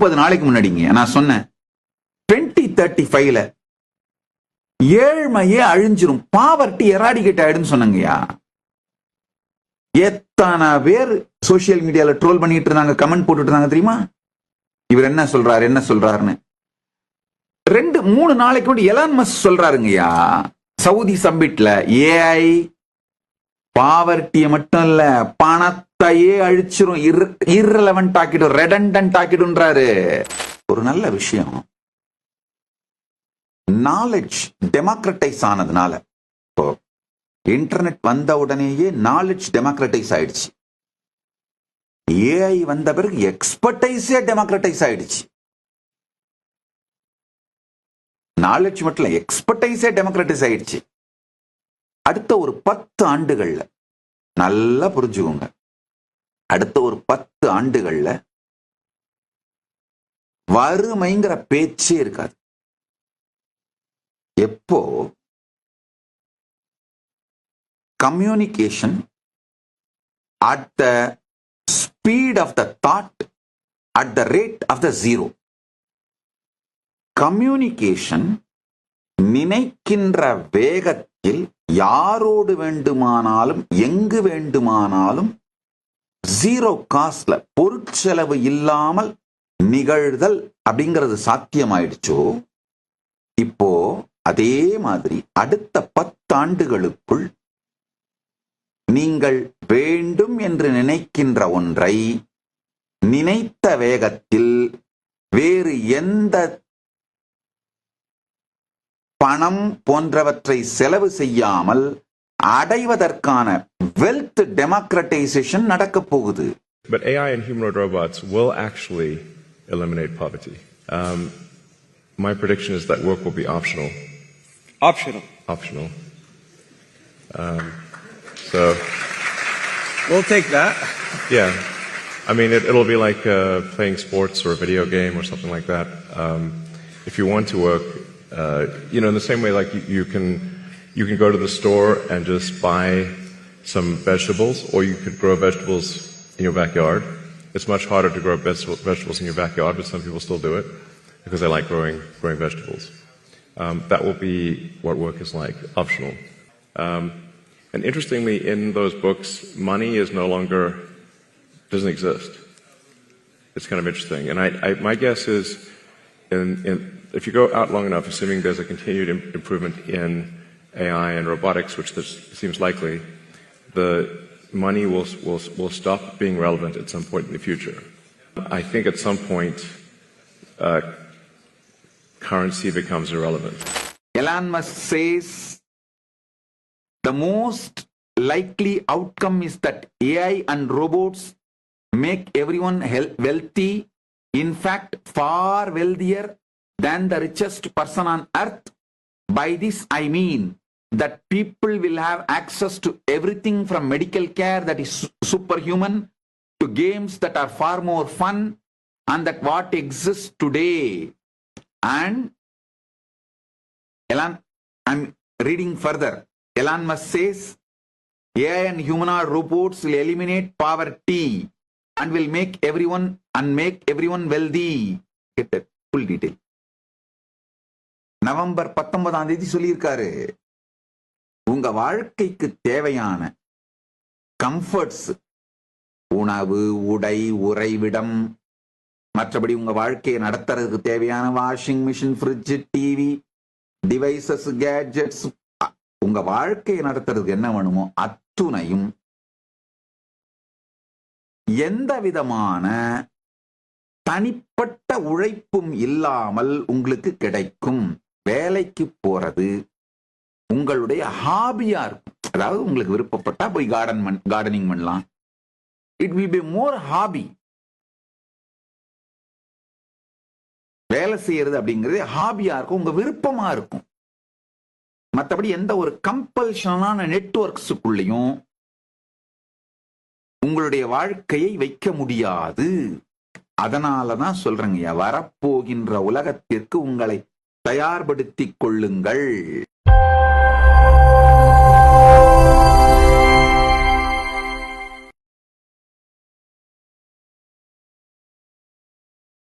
30 நாளைக்கு முன்னாடிங்க நான் சொன்னேன் 2035ல ஏழ்மையே அழிஞ்சிரும், பாவர்ட்டி எராடிகேட் ஆயிடுன்னு சொன்னங்கய்யா. எத்தனை பேர் சோசியல் மீடியால ட்ரோல் பண்ணிட்டு இருந்தாங்க, கமெண்ட் போட்டுட்டு இருந்தாங்க தெரியுமா? இவர் என்ன சொல்றாருன்னு 2-3 நாளைக்கு முன்னாடி எலான் மஸ்க் சொல்றாருங்கய்யா சவுதி சம்மிட்ல, ஏஐ பாவர்ட்டிய மட்டும் இல்ல பணத்தையே அழிச்சிரும், irrelevant ஆக்கிடும், redundant ஆக்கிடுன்றாரு. ஒரு நல்ல விஷயம், நாலேஜ் டெமோக்ரட்டைஸ் ஆனதுனால, இப்போ இன்டர்நெட் வந்த உடனேயே நாலேஜ் டெமோக்ரட்டைஸ் ஆயிடுச்சு. ஏஐ வந்த பிறகு எக்ஸ்பர்டைஸே டெமோக்ரட்டைஸ் ஆயிடுச்சு. நாலேஜ் மட்டும் இல்ல, எக்ஸ்பர்டைஸே டெமோக்ரட்டைஸ் ஆயிடுச்சு. அடுத்த ஒரு 10 ஆண்டுகள்ல நல்லா புரிஞ்சுக்கோங்க, அடுத்த ஒரு 10 ஆண்டுகள்ல வறுமைங்கிற பேச்சே இருக்காது. எப்போ communication at the speed of the thought, at the rate of the zero. Communication நினைக்கின்ற வேகத்தில் யாரோடு வேண்டுமானாலும் எங்கு வேண்டுமானாலும் ஜீரோ காஸ்ட்ல பொருட்செலவு இல்லாமல் நிகழ்தல் அப்படிங்கிறது சாத்தியமாயிடுச்சோ, இப்போ அதே மாதிரி அடுத்த 10 ஆண்டுகளுக்குள் நீங்கள் வேண்டும் என்று நினைக்கின்ற ஒன்றை நினைத்த வேகத்தில் வேறு எந்த பணம் போன்றவற்றை செலவு செய்யாமல் அடைவதற்கான வெல்த் டெமோக்ரட்டைசேஷன் நடக்க போகுது. But AI and humanoid robots will actually eliminate poverty. My prediction is that work will be optional. Optional. So we'll take that. Yeah. I mean, it'll be like playing sports or a video game or something like that. If you want to work, in the same way, like you can go to the store and just buy some vegetables, or you could grow vegetables in your backyard. It's much harder to grow vegetables in your backyard, but some people still do it because they like growing vegetables. That will be what work is like, optional. And interestingly, in those books, money is doesn't exist. It's kind of interesting. And my guess is, if you go out long enough, assuming there's a continued improvement in AI and robotics, which this seems likely, the money will stop being relevant at some point in the future. I think at some point, currency becomes irrelevant. Elon Musk says the most likely outcome is that AI and robots make everyone wealthy, in fact far wealthier than the richest person on earth. By this I mean that people will have access to everything from medical care that is superhuman to games that are far more fun and that what exists today. And I'm reading further. Elon Musk says AI and humanoid robots will eliminate poverty and will make everyone wealthy. Get that full detail. November 19ஆம் தேதி சொல்லியிருக்காரு, உங்க வாழ்க்கைக்கு தேவையான comforts, உணவு, உடை, உறைவிடம், மற்றபடி உங்க வாழ்க்கையை நடத்துறதுக்கு தேவையான washing machine, fridge, TV, devices, gadgets, உங்க வாழ்க்கையை நடத்துறதுக்கு என்ன வேணுமோ அத்துணையும் எந்த விதமான தனிப்பட்ட உழைப்பும் இல்லாமல் உங்களுக்கு கிடைக்கும். வேலைக்கு போறது உங்களுடைய ஹாபியா இருக்கும். அதாவது உங்களுக்கு விருப்பப்பட்டா போய் கார்டனிங் பண்ணலாம். It will be more hobby. வேலை செய்யறது அப்படிங்கிறது ஹாபியா இருக்கும், உங்க விருப்பமா இருக்கும். மற்றபடி எந்த ஒரு கம்பல்ஷனான நெட்வொர்க்ஸுக்குள்ளேயும் உங்களுடைய வாழ்க்கையை வைக்க முடியாது. அதனாலதான் சொல்றேங்க, வரப்போகின்ற உலகத்திற்கு உங்களை தயார்படுத்திக் கொள்ளுங்கள்.